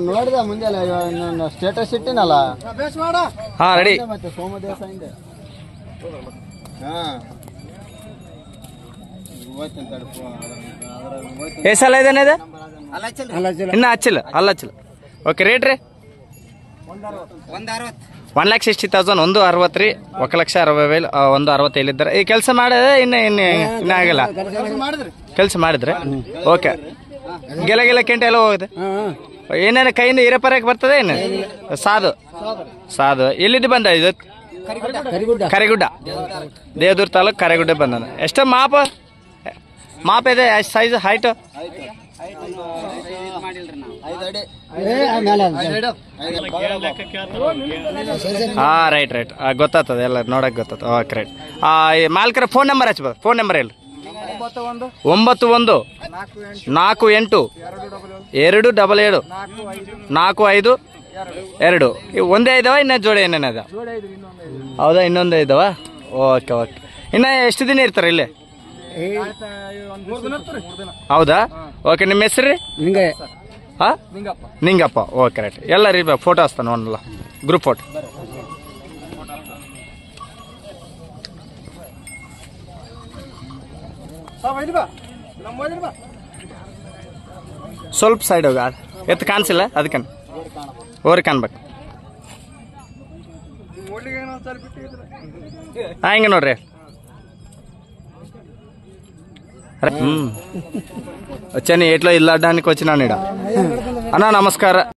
ನೋಡಿದ ಮುಂಜಾನೆ ಸ್ಟೇಟಸ್ ಇಟ್ಟಿನಲ್ಲ. ಹಾ ರೆಡಿ. ಮತ್ತೆ ಸೋಮ ದಿವಸ ಹಿಂದೆ ಎಷ್ಟು ಸಲ ಇದೆ ಇನ್ನ ಹಚ್ಚಿಲ್ಲ ಅಲ್ಲ ಹಚ್ಚಿಲ್ಲ. ಓಕೆ ರೇಟ್ ರೀ 1,60,000 1,60,000 ರೀ 1,60,000 1,65,000 ಇದ್ದಾರೆ. ಈ ಕೆಲಸ ಮಾಡಿದ್ರೆ ಇನ್ನ ಆಗಿಲ್ಲ. ಕೆಲಸ ಮಾಡಿದ್ರೆ ಓಕೆ. ಗೆಲ ಕೆಂಟೆ ಎಲ್ಲ ಹೋಗಿದೆ. ಏನೇನು ಕೈಯಿಂದ ಹಿರೇಪರಕ್ಕೆ ಬರ್ತದೆ ಏನು? ಸಾದು ಎಲ್ಲಿದ್ದು ಬಂದ ಇದು? ಕರಿಗುಡ್ಡ, ದೇವದುರ್ಗ ತಾಲೂಕು ಕರಿಗುಡ್ಡ ಬಂದ. ಎಷ್ಟು ಮಾಪ ಇದೆ? Size height? ಹಾ ರೈಟ್ ಗೊತ್ತಾಗ್ತದೆ ಎಲ್ಲ ನೋಡಕ್ ಗೊತ್ತಾಗ್ತದೆ. Okay right. ಮಾಲಕರ ಫೋನ್ ನಂಬರ್ ಹಚ್ಬೋದು. ಫೋನ್ ನಂಬರ್ ಹೇಳಿ. 9148 277 45 2. ಒಂದೇ ಇದಾವ ಇನ್ನ ಜೋಡಿ ಏನೇನ ಇದಾವ? ಹೌದಾ, ಇನ್ನೊಂದೇ ಇದಾವ. ಓಕೆ. ಇನ್ನ ಎಷ್ಟು ದಿನ ಇರ್ತಾರೆ ಇಲ್ಲಿ? ಹೌದಾ, ಓಕೆ. ನಿಮ್ಮ ಹೆಸರು ರೀ? ನಿಂಗಪ್ಪ. Okay right. ಎಲ್ಲ ರೀ ಫೋಟೋ ಹಚ್ತಾನೆ ಒಂದಲ್ಲ ಗ್ರೂಪ್ ಫೋಟೋ. ಸ್ವಲ್ಪ ಸೈಡ್ ಹೋಗ, ಎತ್ತು ಕಾಣಿಸಿಲ್ಲ ಅದಕ್ಕೆ ಓರಿ ಕಾಣ್ಬೇಕು. ಹಿಂಗೆ ನೋಡ್ರಿ. వచ్చాను ఏట్లో ఇల్లాడానికి వచ్చినాను. అన్నా నమస్కారం.